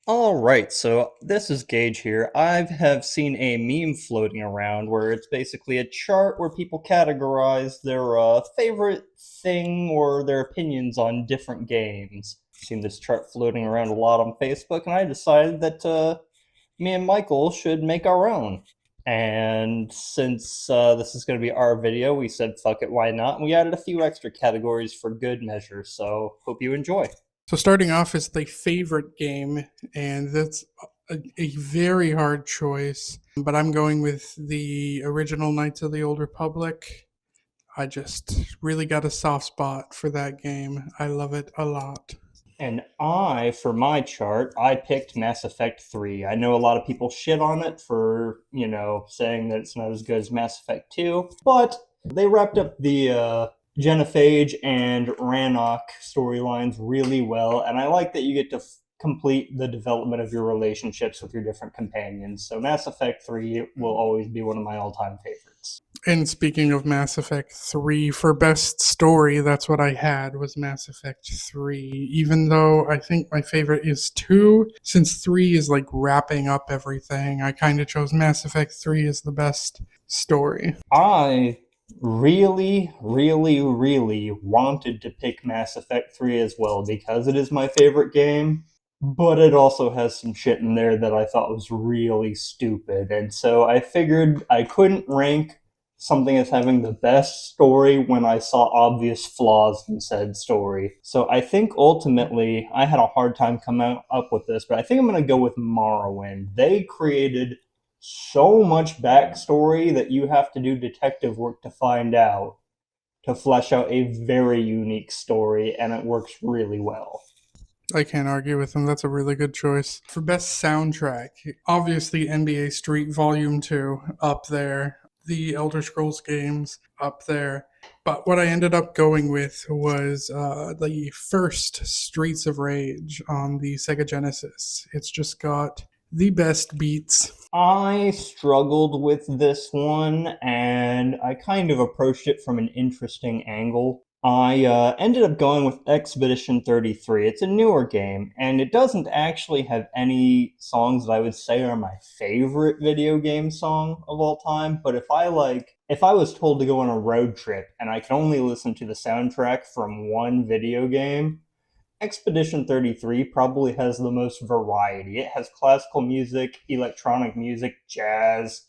All right, so this is Gage here. I have seen a meme floating around where it's basically a chart where people categorize their favorite thing or their opinions on different games. I've seen this chart floating around a lot on Facebook, and I decided that me and Michael should make our own. And since this is going to be our video, we said fuck it, why not? And we added a few extra categories for good measure, so hope you enjoy. So starting off is the favorite game, and that's a very hard choice. But I'm going with the original Knights of the Old Republic. I just really got a soft spot for that game. I love it a lot. And for my chart, I picked Mass Effect 3. I know a lot of people shit on it for, saying that it's not as good as Mass Effect 2, but they wrapped up the Genophage and Rannoch storylines really well, and I like that you get to complete the development of your relationships with your different companions. So Mass Effect 3 will always be one of my all-time favorites. And speaking of Mass Effect 3, for best story, that's what I had was Mass Effect 3. Even though I think my favorite is 2, since 3 is like wrapping up everything, I kind of chose Mass Effect 3 as the best story. I really, really, really wanted to pick Mass Effect 3 as well because it is my favorite game, but it also has some shit in there that I thought was really stupid. And so I figured I couldn't rank something as having the best story when I saw obvious flaws in said story. So I think ultimately I had a hard time coming up with this, but I think I'm going to go with Morrowind. They created so much backstory that you have to do detective work to find out to flesh out a very unique story, and it works really well. I can't argue with him. That's a really good choice. For best soundtrack, obviously NBA Street Volume 2 up there. The Elder Scrolls games up there. But what I ended up going with was the first Streets of Rage on the Sega Genesis. It's just got the best beats. I struggled with this one, and I kind of approached it from an interesting angle. I ended up going with Expedition 33. It's a newer game, and it doesn't actually have any songs that I would say are my favorite video game song of all time. But if I was told to go on a road trip and I could only listen to the soundtrack from one video game, Expedition 33 probably has the most variety. It has classical music, electronic music, jazz.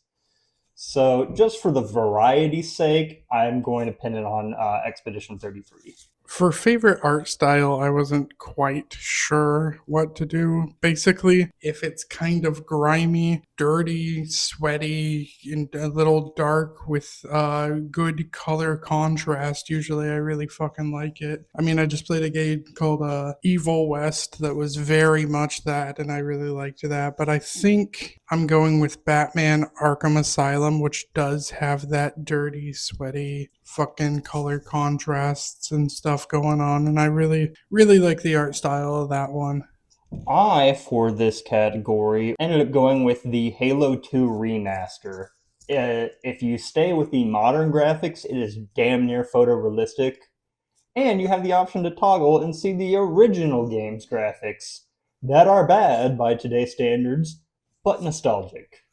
So, just for the variety's sake, I'm going to pin it on Expedition 33. For favorite art style, I wasn't quite sure what to do. Basically, if it's kind of grimy, dirty, sweaty, and a little dark with good color contrast, usually I really fucking like it. I mean, I just played a game called Evil West that was very much that, and I really liked that. But I think I'm going with Batman Arkham Asylum, which does have that dirty, sweaty, fucking color contrasts and stuff going on, and I really, really like the art style of that one. For this category, ended up going with the Halo 2 remaster. If you stay with the modern graphics, it is damn near photorealistic, and you have the option to toggle and see the original game's graphics that are bad by today's standards, but nostalgic.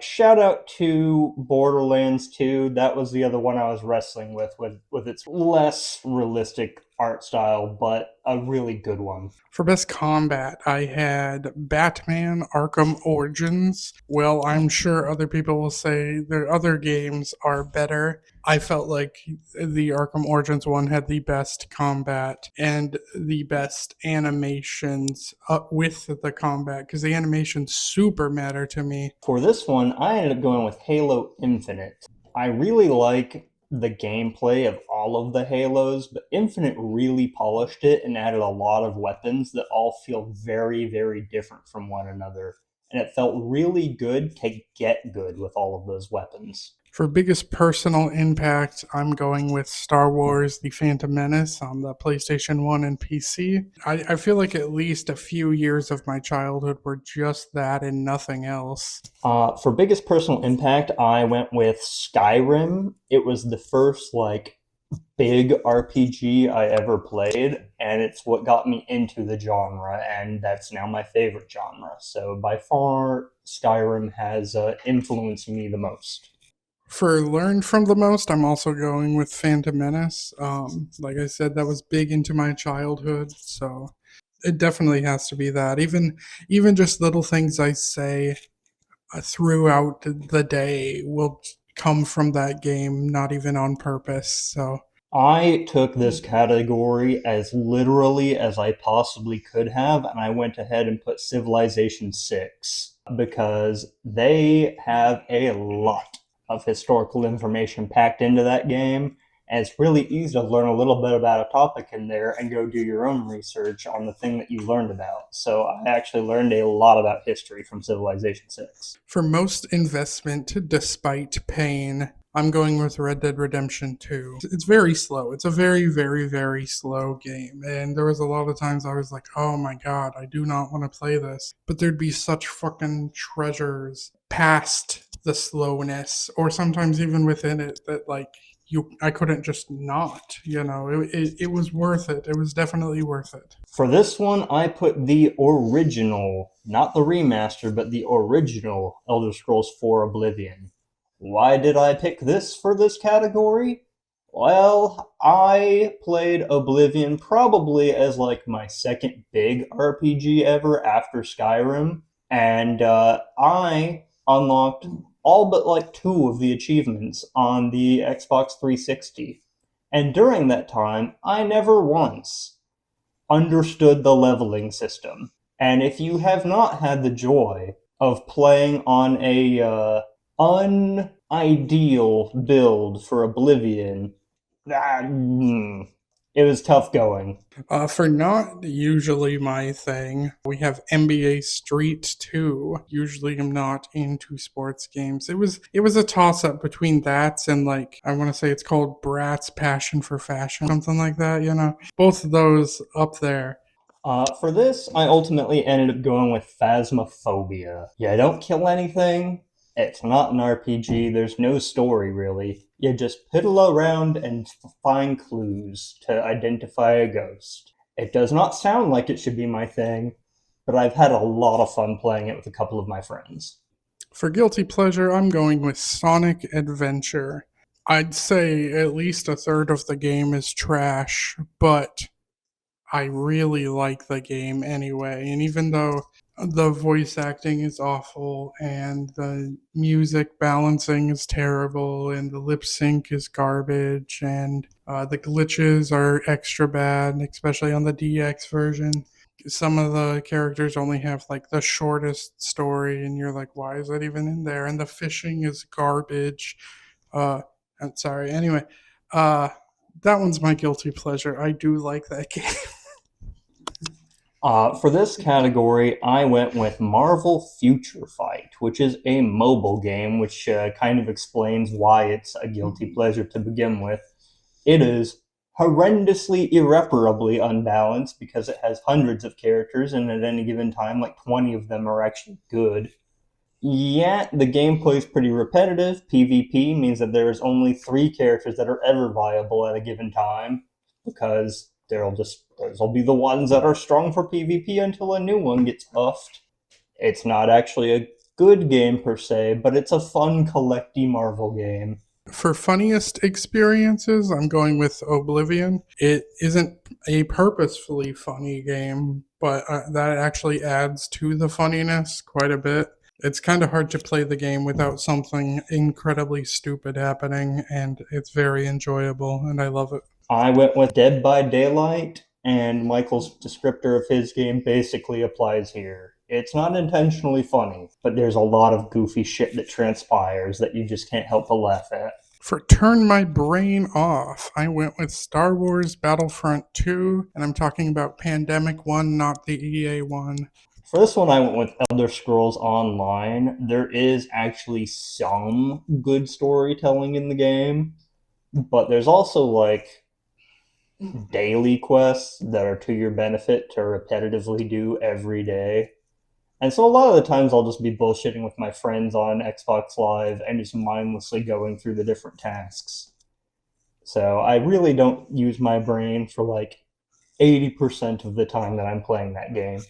Shout out to Borderlands 2. That was the other one I was wrestling with its less realistic art style, but a really good one. For best combat, I had Batman Arkham Origins. Well, I'm sure other people will say their other games are better. I felt like the Arkham Origins one had the best combat and the best animations with the combat because the animations super matter to me. For this one, I ended up going with Halo Infinite. I really like the gameplay of all of the Halos, but Infinite really polished it and added a lot of weapons that all feel very, very different from one another. And it felt really good to get good with all of those weapons. For biggest personal impact, I'm going with Star Wars The Phantom Menace on the PlayStation 1 and PC. I feel like at least a few years of my childhood were just that and nothing else. For biggest personal impact, I went with Skyrim. It was the first, big RPG I ever played, and it's what got me into the genre, and that's now my favorite genre. So by far, Skyrim has influenced me the most. For learn from the most, I'm also going with Phantom Menace. Like I said, that was big into my childhood, so it definitely has to be that. Even just little things I say throughout the day will come from that game, not even on purpose. So I took this category as literally as I possibly could have, and I went ahead and put Civilization 6 because they have a lot of historical information packed into that game, and it's really easy to learn a little bit about a topic in there and go do your own research on the thing that you learned about. So I actually learned a lot about history from Civilization 6. for most investment, despite pain, I'm going with Red Dead Redemption 2. It's very slow. It's a very, very, very slow game. And there was a lot of times I was like, oh my god, I do not want to play this. But there'd be such fucking treasures past the slowness, or sometimes even within it, that like I couldn't just not, it was worth it. It was definitely worth it. For this one, I put the original, not the remaster, but the original Elder Scrolls 4 Oblivion. Why did I pick this for this category? Well, I played Oblivion probably as like my second big RPG ever after Skyrim, and I unlocked all but like two of the achievements on the Xbox 360. And during that time, I never once understood the leveling system. And if you have not had the joy of playing on a unideal build for Oblivion, ah, it was tough going. For not usually my thing, we have NBA Street 2. Usually I'm not into sports games. It was a toss up between that and like I want to say it's called Brat's Passion for Fashion, something like that. Both of those up there. For this, I ultimately ended up going with Phasmophobia. Yeah, don't kill anything. It's not an RPG. There's no story really. You just piddle around and find clues to identify a ghost. It does not sound like it should be my thing, but I've had a lot of fun playing it with a couple of my friends. For guilty pleasure, I'm going with Sonic Adventure. I'd say at least a third of the game is trash, but I really like the game anyway. And even though the voice acting is awful and the music balancing is terrible and the lip sync is garbage and the glitches are extra bad, especially on the DX version. Some of the characters only have like the shortest story, and you're like, why is that even in there? And the fishing is garbage. I'm sorry. Anyway, uh, that one's my guilty pleasure. I do like that game. For this category, I went with Marvel Future Fight, which is a mobile game, which kind of explains why it's a guilty pleasure to begin with. It is horrendously, irreparably unbalanced because it has hundreds of characters, and at any given time, like 20 of them are actually good. Yet, the gameplay is pretty repetitive. PvP means that there is only three characters that are ever viable at a given time, because there'll be the ones that are strong for PvP until a new one gets buffed. It's not actually a good game per se, but it's a fun collecty Marvel game. For funniest experiences, I'm going with Oblivion. It isn't a purposefully funny game, but that actually adds to the funniness quite a bit. It's kind of hard to play the game without something incredibly stupid happening, and it's very enjoyable, and I love it. I went with Dead by Daylight, and Michael's descriptor of his game basically applies here. It's not intentionally funny, but there's a lot of goofy shit that transpires that you just can't help but laugh at. For Turn My Brain Off, I went with Star Wars Battlefront 2, and I'm talking about Pandemic 1, not the EA one. For this one, I went with Elder Scrolls Online. There is actually some good storytelling in the game, but there's also like daily quests that are to your benefit to repetitively do every day. And so a lot of the times I'll just be bullshitting with my friends on Xbox Live and just mindlessly going through the different tasks. So I really don't use my brain for like 80% of the time that I'm playing that game.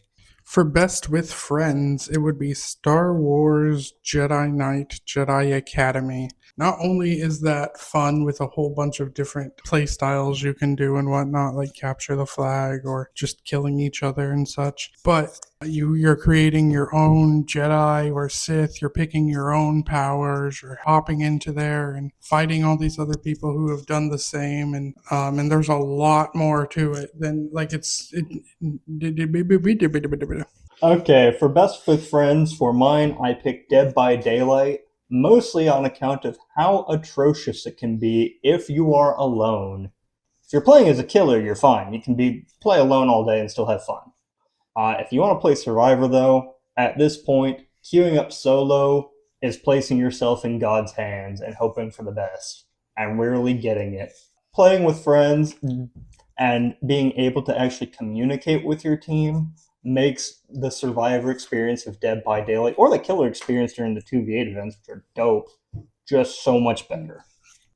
For best with friends, it would be Star Wars Jedi Knight Jedi Academy. Not only is that fun with a whole bunch of different play styles you can do and whatnot, like capture the flag or just killing each other and such, but you're creating your own Jedi or Sith. You're picking your own powers. You're hopping into there and fighting all these other people who have done the same. And there's a lot more to it than like Okay, for best with friends, for mine, I picked Dead by Daylight, mostly on account of how atrocious it can be if you are alone. If you're playing as a killer, you're fine. You can play alone all day and still have fun. If you want to play Survivor, though, at this point, queuing up solo is placing yourself in God's hands and hoping for the best, and rarely getting it. Playing with friends and being able to actually communicate with your team makes the Survivor experience of Dead by Daylight, or the killer experience during the 2v8 events, which are dope, just so much better.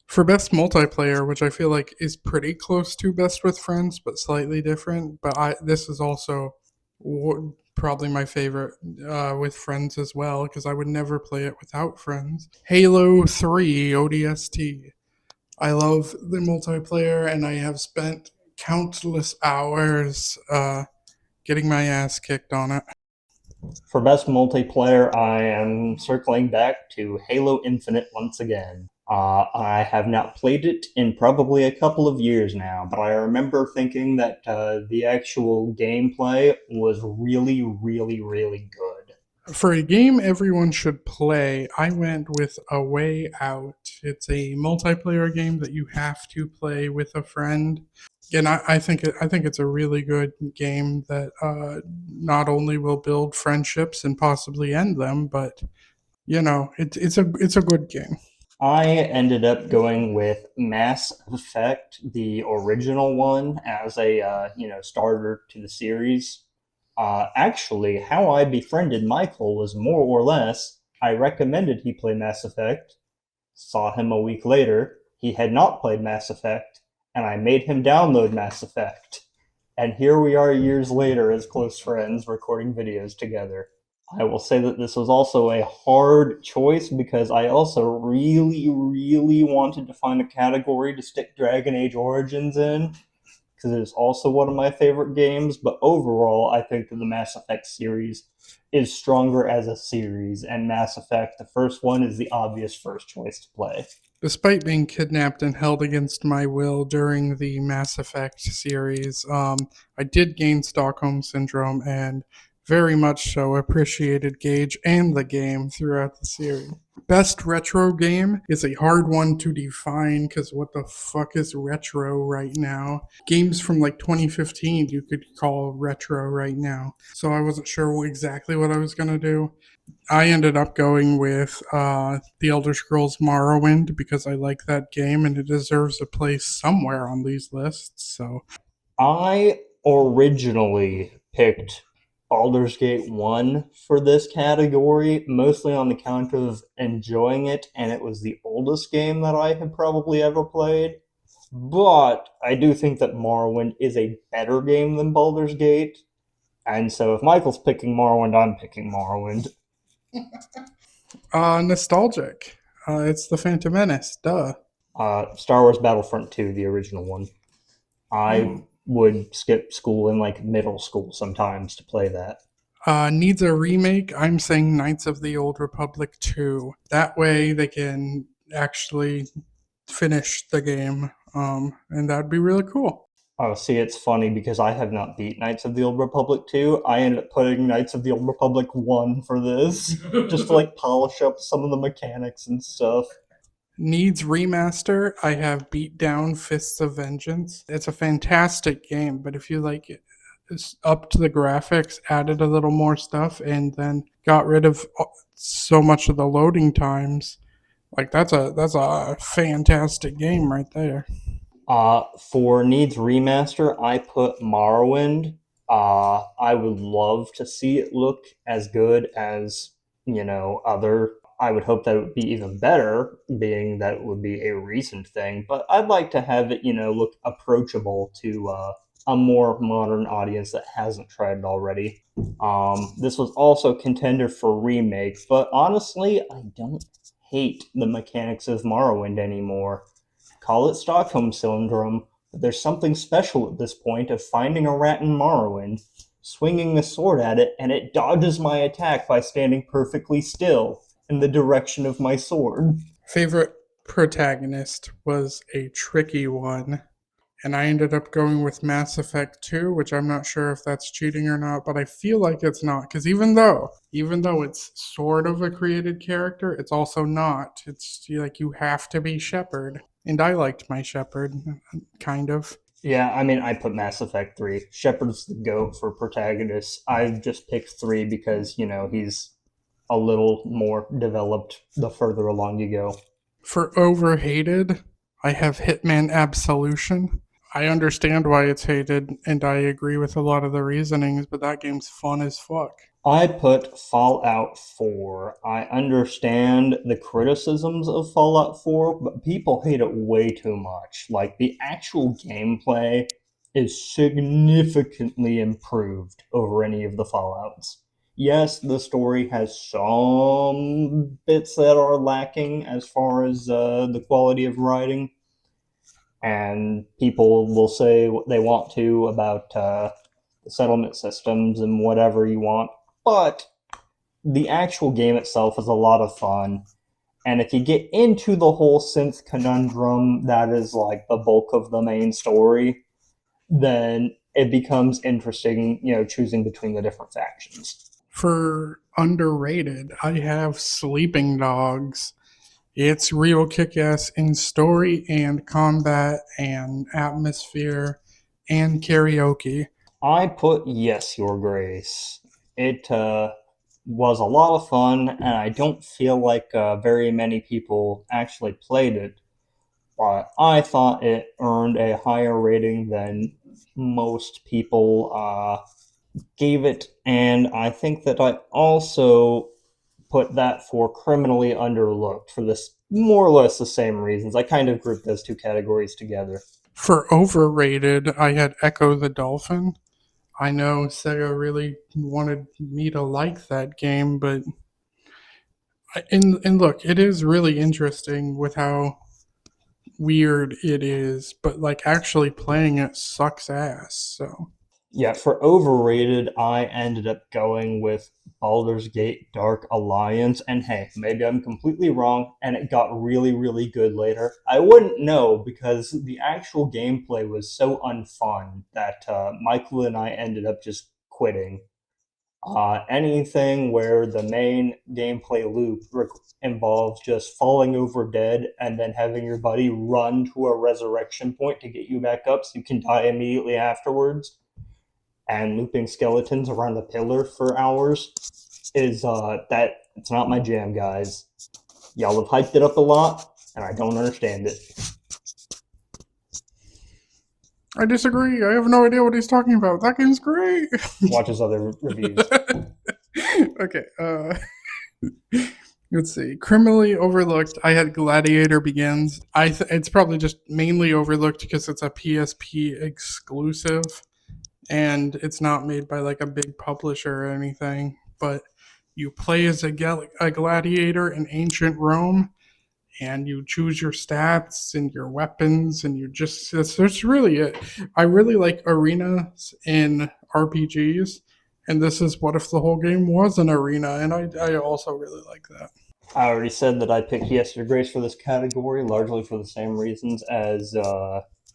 For best multiplayer, which I feel like is pretty close to best with friends, but slightly different. But this is also probably my favorite with friends as well, because I would never play it without friends. Halo 3 ODST. I love the multiplayer, and I have spent countless hours getting my ass kicked on it. For best multiplayer, I am circling back to Halo Infinite once again. I have not played it in probably a couple of years now, but I remember thinking that the actual gameplay was really, really, really good. For a game everyone should play, I went with A Way Out. It's a multiplayer game that you have to play with a friend. And I think it's a really good game that not only will build friendships and possibly end them, but it's a good game. I ended up going with Mass Effect, the original one, as a starter to the series. Actually, how I befriended Michael was more or less I recommended he play Mass Effect, saw him a week later, he had not played Mass Effect, and I made him download Mass Effect. And here we are years later as close friends recording videos together. I will say that this was also a hard choice because I also really, really wanted to find a category to stick Dragon Age Origins in, because it is also one of my favorite games. But overall, I think that the Mass Effect series is stronger as a series, and Mass Effect, the first one, is the obvious first choice to play. Despite being kidnapped and held against my will during the Mass Effect series, I did gain Stockholm Syndrome and very much so appreciated Gage and the game throughout the series. Best retro game is a hard one to define because what the fuck is retro right now? Games from like 2015 you could call retro right now. So I wasn't sure exactly what I was going to do. I ended up going with The Elder Scrolls Morrowind because I like that game and it deserves a place somewhere on these lists. So I originally picked Baldur's Gate 1 for this category, mostly on account of enjoying it, and it was the oldest game that I had probably ever played. But I do think that Morrowind is a better game than Baldur's Gate, and so if Michael's picking Morrowind, I'm picking Morrowind. Nostalgic. It's the Phantom Menace. Duh. Star Wars Battlefront 2, the original one. I would skip school in like middle school sometimes to play that. Needs a remake. I'm saying Knights of the Old Republic 2. That way they can actually finish the game. And that'd be really cool. Oh, see, it's funny because I have not beat Knights of the Old Republic 2. I ended up putting Knights of the Old Republic 1 for this, just to like polish up some of the mechanics and stuff. Needs remaster. I have beat down Fists of Vengeance. It's a fantastic game, but if you like it, it's up to the graphics, added a little more stuff, and then got rid of so much of the loading times, like that's a fantastic game right there. For Needs Remaster, I put Morrowind. I would love to see it look as good as, other I would hope that it would be even better, being that it would be a recent thing, but I'd like to have it, look approachable to a more modern audience that hasn't tried it already. This was also contender for remake, but honestly, I don't hate the mechanics of Morrowind anymore. Call it Stockholm Syndrome, but there's something special at this point of finding a rat in Morrowind, swinging a sword at it, and it dodges my attack by standing perfectly still in the direction of my sword. Favorite protagonist was a tricky one, and I ended up going with Mass Effect 2, which I'm not sure if that's cheating or not, but I feel like it's not, because even though it's sort of a created character, it's also not. It's like you have to be Shepard, and I liked my Shepard, kind of. Yeah, I mean, I put Mass Effect 3. Shepard's the GOAT for protagonists. I've just picked 3 because, he's a little more developed the further along you go. For overhated, I have Hitman Absolution. I understand why it's hated, and I agree with a lot of the reasonings, but that game's fun as fuck. I put Fallout 4. I understand the criticisms of Fallout 4, but people hate it way too much. Like, the actual gameplay is significantly improved over any of the Fallouts. Yes, the story has some bits that are lacking as far as the quality of writing, and people will say what they want to about the settlement systems and whatever you want, but the actual game itself is a lot of fun. And if you get into the whole synth conundrum, that is like the bulk of the main story, then it becomes interesting, choosing between the different factions. For underrated, I have Sleeping Dogs. It's real kick ass in story and combat and atmosphere and karaoke. I put Yes, Your Grace. It was a lot of fun, and I don't feel like very many people actually played it, but I thought it earned a higher rating than most people gave it, and I think that I also put that for criminally underlooked for this more or less the same reasons. I kind of grouped those two categories together. For overrated, I had Echo the Dolphin. I know Sega really wanted me to like that game, but and look, it is really interesting with how weird it is, but like actually playing it sucks ass. So Yeah, for overrated, I ended up going with Baldur's Gate Dark Alliance. And hey, maybe I'm completely wrong, and it got really, really good later. I wouldn't know because the actual gameplay was so unfun that Michael and I ended up just quitting. Anything where the main gameplay loop involves just falling over dead and then having your buddy run to a resurrection point to get you back up so you can die immediately afterwards, and looping skeletons around a pillar for hours is that it's not my jam, guys. Y'all have hyped it up a lot, and I don't understand it. I disagree. I have no idea what he's talking about. That game's great. Watch his other reviews. Okay. Let's see. Criminally overlooked. I had Gladiator Begins. It's probably just mainly overlooked because it's a PSP exclusive, and it's not made by like a big publisher or anything. But you play as a gladiator in ancient Rome, and you choose your stats and your weapons, and that's really it. I really like arenas in RPGs, and this is what if the whole game was an arena, and I also really like that. I already said that I picked Yes, Your Grace for this category, largely for the same reasons as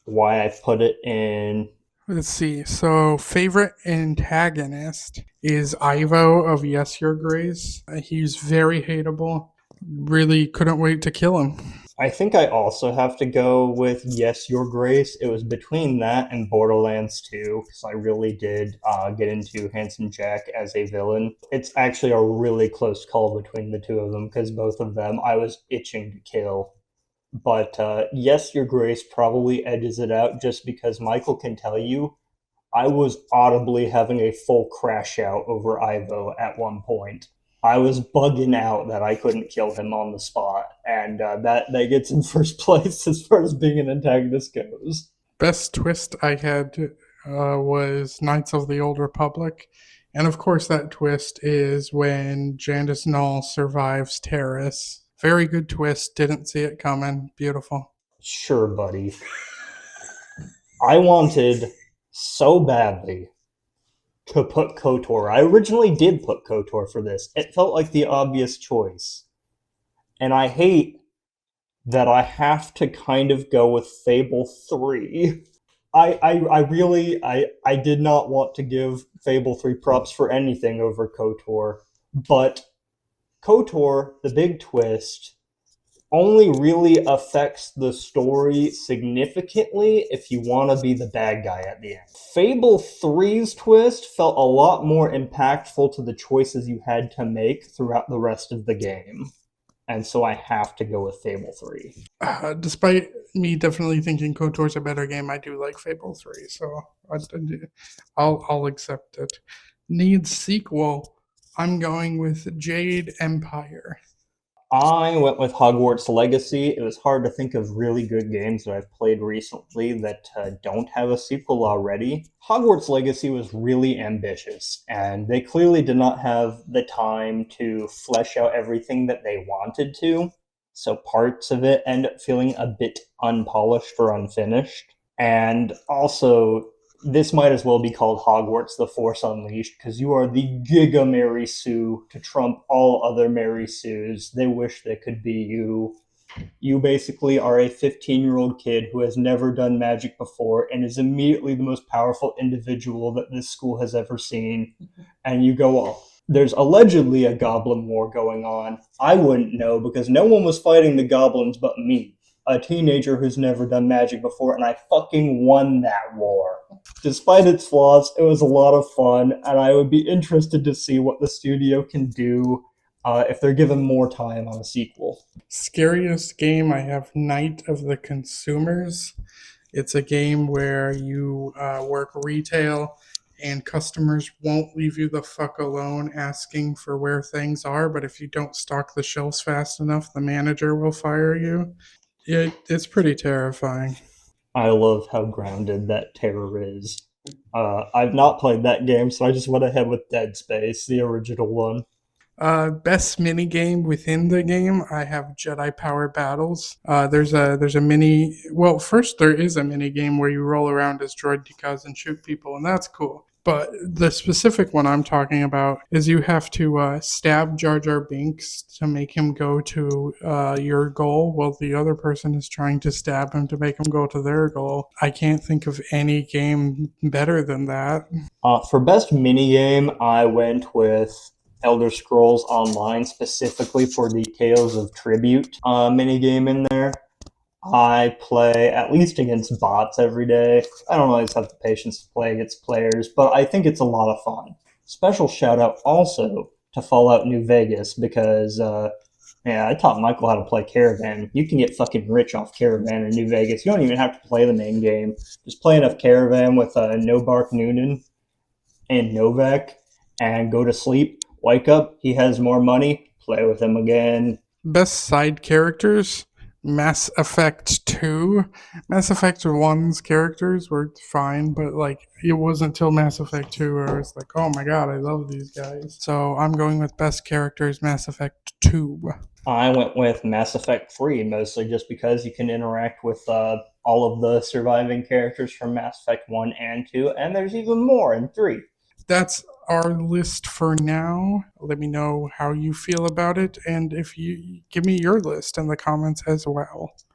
why I put it in. Let's see. So, favorite antagonist is Ivo of Yes, Your Grace. He's very hateable. Really couldn't wait to kill him. I think I also have to go with Yes, Your Grace. It was between that and Borderlands 2, because I really did get into Handsome Jack as a villain. It's actually a really close call between the two of them, because both of them I was itching to kill. But Yes, Your Grace probably edges it out just because Michael can tell you I was audibly having a full crash out over Ivo at one point. I was bugging out that I couldn't kill him on the spot, and that gets in first place as far as being an antagonist goes. Best twist I had was Knights of the Old Republic. And of course, that twist is when Jandis Null survives Terrace. Very good twist. Didn't see it coming. Beautiful. Sure, buddy. I wanted so badly to put KOTOR. I originally did put KOTOR for this. It felt like the obvious choice. And I hate that I have to kind of go with Fable 3. I did not want to give Fable 3 props for anything over KOTOR, but KOTOR, the big twist, only really affects the story significantly if you want to be the bad guy at the end. Fable 3's twist felt a lot more impactful to the choices you had to make throughout the rest of the game. And so I have to go with Fable 3. Despite me definitely thinking KOTOR's a better game, I do like Fable 3, so I'll accept it. Needs sequel. I'm going with Jade Empire. I went with Hogwarts Legacy. It was hard to think of really good games that I've played recently that don't have a sequel already. Hogwarts Legacy was really ambitious, and they clearly did not have the time to flesh out everything that they wanted to, so parts of it end up feeling a bit unpolished or unfinished. And also, this might as well be called Hogwarts The Force Unleashed, because you are the Giga Mary Sue to trump all other Mary Sues. They wish they could be you. You basically are a 15-year-old kid who has never done magic before and is immediately the most powerful individual that this school has ever seen. And you go off. There's allegedly a goblin war going on. I wouldn't know because no one was fighting the goblins but me, a teenager who's never done magic before, and I fucking won that war. Despite its flaws, it was a lot of fun, and I would be interested to see what the studio can do if they're given more time on a sequel. Scariest game, I have Night of the Consumers. It's a game where you work retail and customers won't leave you the fuck alone asking for where things are, but if you don't stock the shelves fast enough, the manager will fire you. It's pretty terrifying. I love how grounded that terror is. I've not played that game, so I just went ahead with Dead Space, the original one. Best mini game within the game, I have Jedi Power Battles. There's a mini. Well, first there is a mini game where you roll around as droid decals and shoot people, and that's cool. But the specific one I'm talking about is you have to stab Jar Jar Binks to make him go to your goal, while the other person is trying to stab him to make him go to their goal. I can't think of any game better than that. For best minigame, I went with Elder Scrolls Online, specifically for the Tales of Tribute minigame in there. I play at least against bots every day. I don't always have the patience to play against players, but I think it's a lot of fun. Special shout out also to Fallout New Vegas because, I taught Michael how to play Caravan. You can get fucking rich off Caravan in New Vegas. You don't even have to play the main game. Just play enough Caravan with Nobark Noonan and Novak and go to sleep. Wake up, he has more money, play with him again. Best side characters, Mass Effect 2. Mass Effect 1's characters were fine, but like it wasn't until Mass Effect 2 where I was like, oh my god, I love these guys. So I'm going with best characters, Mass Effect 2. I went with Mass Effect 3, mostly just because you can interact with all of the surviving characters from Mass Effect 1 and 2, and there's even more in 3. That's our list for now. Let me know how you feel about it, and if you give me your list in the comments as well.